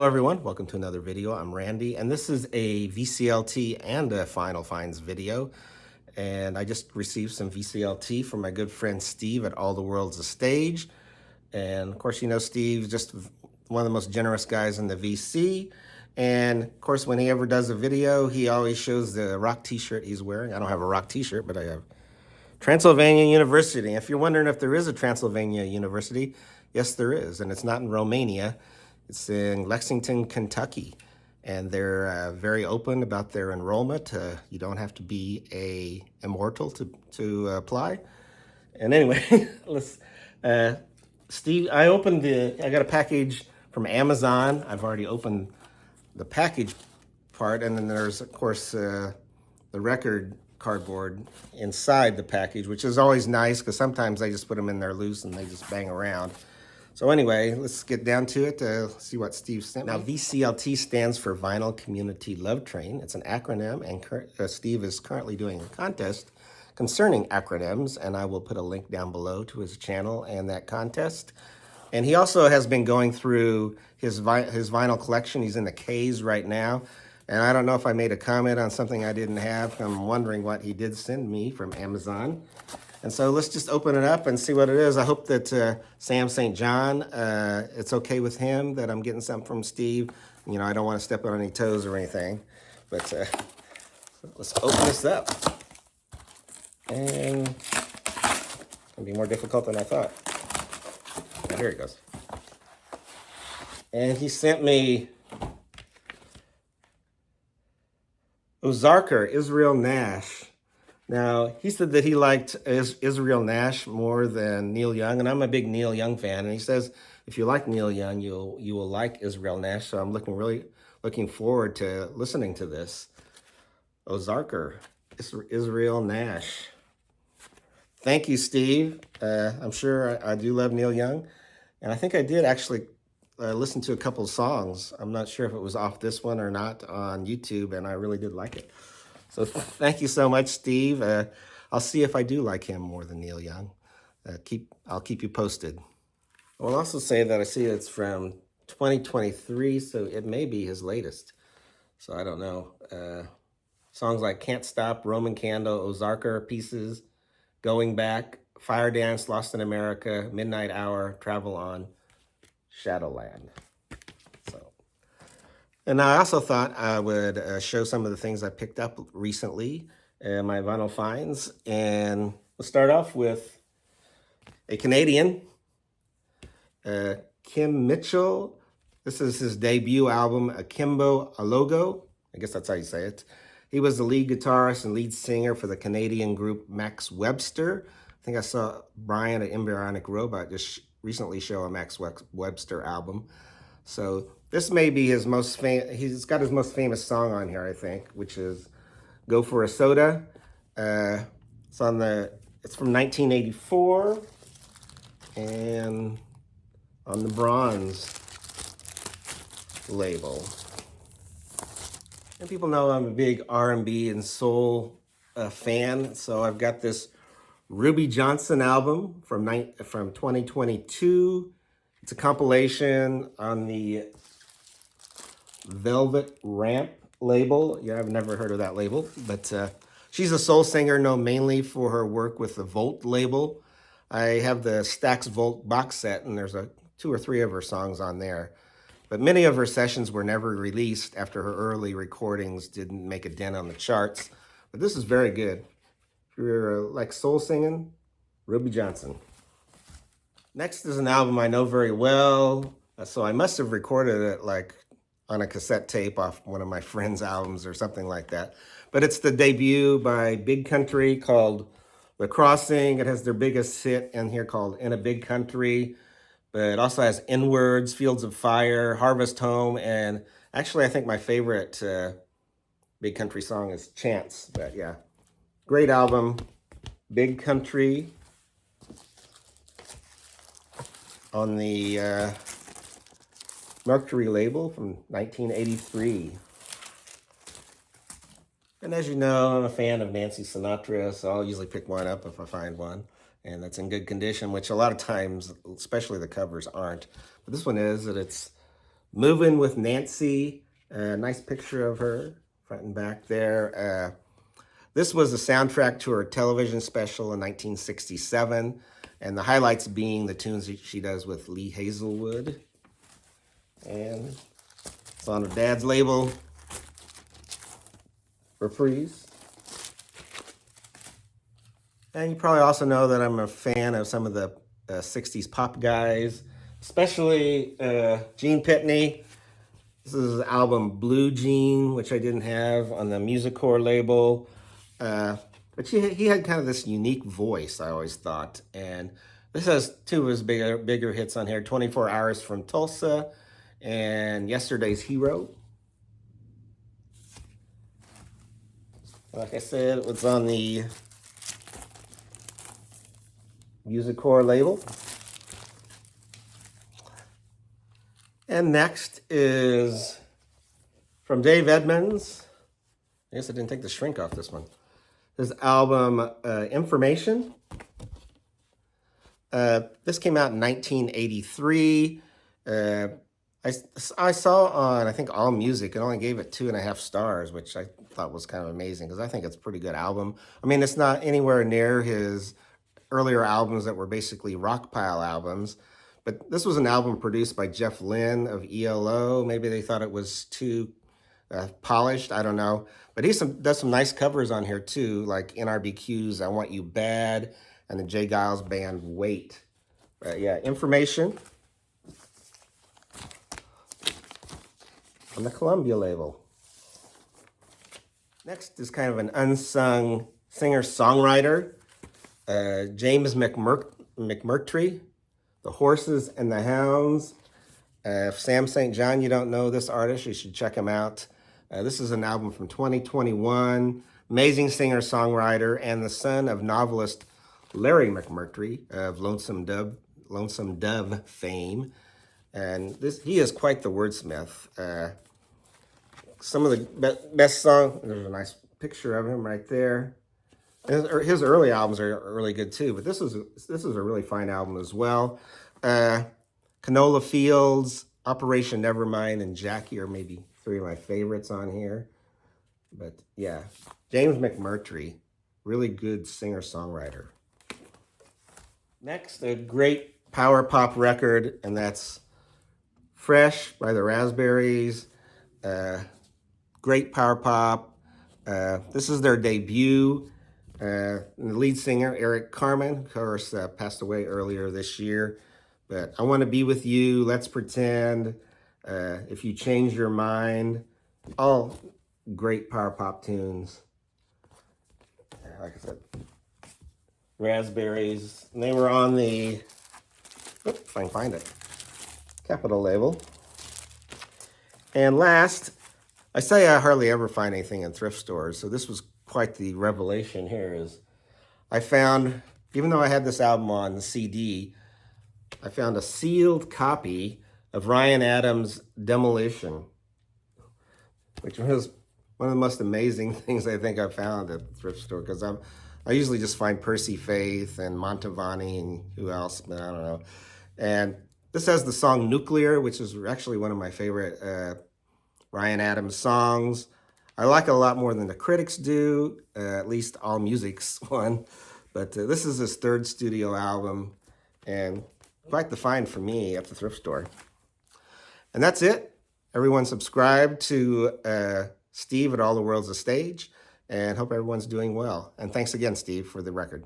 Hello everyone, welcome to another video. I'm Randy, and this is a VCLT and a Final Finds video. And I just received some VCLT from my good friend Steve at All the World's a Stage. And of course, you know Steve's just one of the most generous guys in the VC. And of course, when he ever does a video, he always shows the rock t-shirt he's wearing. I don't have a rock t-shirt, but I have Transylvania University. If you're wondering if there is a Transylvania University, yes, there is. And it's not in Romania. It's in Lexington, Kentucky, and they're very open about their enrollment. You don't have to be a immortal to apply. And anyway, let's Steve. I got a package from Amazon. I've already opened the package part, and then there's of course the record cardboard inside the package, which is always nice because sometimes I just put them in there loose and they just bang around. So anyway, let's get down to it, see what Steve sent me. Now, VCLT stands for Vinyl Community Love Train. It's an acronym, and Steve is currently doing a contest concerning acronyms, and I will put a link down below to his channel and that contest. And he also has been going through his vinyl collection. He's in the K's right now, and I don't know if I made a comment on something I didn't have. I'm wondering what he did send me from Amazon. And so let's just open it up and see what it is. I hope that Sam St. John, it's okay with him that I'm getting something from Steve. You know, I don't want to step on any toes or anything. But let's open this up. And it's going to be more difficult than I thought. Oh, here it goes. And he sent me Ozarker, Israel Nash. Now, he said that he liked Israel Nash more than Neil Young, and I'm a big Neil Young fan. And he says if you like Neil Young, you will like Israel Nash. So I'm really looking forward to listening to this. Ozarker, Israel Nash. Thank you, Steve. I'm sure I do love Neil Young, and I think I did actually listen to a couple of songs. I'm not sure if it was off this one or not on YouTube, and I really did like it. So thank you so much, Steve. I'll see if I do like him more than Neil Young. I'll keep you posted. I will also say that I see it's from 2023, so it may be his latest. So I don't know. Songs like Can't Stop, Roman Candle, Ozarker, Pieces, Going Back, Fire Dance, Lost in America, Midnight Hour, Travel On, Shadowland. And I also thought I would show some of the things I picked up recently in my vinyl finds. And we'll start off with a Canadian, Kim Mitchell. This is his debut album, Akimbo Alogo. I guess that's how you say it. He was the lead guitarist and lead singer for the Canadian group Max Webster. I think I saw Brian at Embryonic Robot just recently show a Max Webster album. So this may be his most famous. He's got his most famous song on here, I think, which is "Go for a Soda." It's from 1984, and on the Bronze label. And people know I'm a big R&B and soul fan, so I've got this Ruby Johnson album from 2022. It's a compilation on the Velvet Ramp label. Yeah, I've never heard of that label, but she's a soul singer known mainly for her work with the Volt label. I have the Stax Volt box set, and there's 2 or 3 of her songs on there. But many of her sessions were never released after her early recordings didn't make a dent on the charts. But this is very good. If you're like soul singing, Ruby Johnson. Next is an album I know very well, so I must have recorded it like on a cassette tape off one of my friend's albums or something like that. But it's the debut by Big Country called The Crossing. It has their biggest hit in here called In a Big Country, but it also has Inwards, Fields of Fire, Harvest Home, and actually I think my favorite Big Country song is Chance. But yeah, great album, Big Country, on the Mercury label from 1983. And as you know, I'm a fan of Nancy Sinatra, so I'll usually pick one up if I find one. And that's in good condition, which a lot of times, especially the covers, aren't. But this one is, and it's Moving with Nancy, a nice picture of her, front and back there. This was the soundtrack to her television special in 1967, and the highlights being the tunes she does with Lee Hazelwood. And it's on her dad's label, Reprise. And you probably also know that I'm a fan of some of the 60s pop guys, especially Gene Pitney. This is his album Blue Jean, which I didn't have on the MusiCore label. But he had kind of this unique voice, I always thought. And this has two of his bigger hits on here, 24 Hours from Tulsa and Yesterday's Hero. Like I said, it was on the MusiCore label. And next is from Dave Edmunds. I guess I didn't take the shrink off this one. His album, Information. This came out in 1983. I saw on, I think, AllMusic, it only gave it 2.5 stars, which I thought was kind of amazing because I think it's a pretty good album. I mean, it's not anywhere near his earlier albums that were basically rock pile albums, but this was an album produced by Jeff Lynne of ELO. Maybe they thought it was too polished, I don't know. But he does some nice covers on here too, like NRBQ's I Want You Bad and the J. Giles Band Wait. Yeah, Information on the Columbia label. Next is kind of an unsung singer-songwriter, James McMurtry, The Horses and the Hounds. If Sam St. John, you don't know this artist, you should check him out. This is an album from 2021. Amazing singer-songwriter and the son of novelist Larry McMurtry of Lonesome Dove fame. And he is quite the wordsmith. Some of the best songs, there's a nice picture of him right there. His early albums are really good too, but this is a really fine album as well. Canola Fields, Operation Nevermind, and Jackie are maybe 3 of my favorites on here. But yeah, James McMurtry, really good singer-songwriter. Next, a great power pop record, and that's Fresh by the Raspberries. Great power pop. This is their debut. The lead singer, Eric Carmen, of course, passed away earlier this year. But I Want to Be With You, Let's Pretend, If You Change Your Mind, all great power pop tunes. Like I said, Raspberries. And they were on the, if I can find it, Capitol label. And last, I say I hardly ever find anything in thrift stores, so this was quite the revelation here. Is I found, even though I had this album on the CD, I found a sealed copy of Ryan Adams' Demolition, which was one of the most amazing things I think I found at the thrift store, because I usually just find Percy Faith and Mantovani and who else, but I don't know. And this has the song Nuclear, which is actually one of my favorite Ryan Adams songs. I like it a lot more than the critics do, at least AllMusic's one. But this is his 3rd studio album, and quite the find for me at the thrift store. And that's it. Everyone subscribe to Steve at All the World's a Stage, and hope everyone's doing well. And thanks again, Steve, for the record.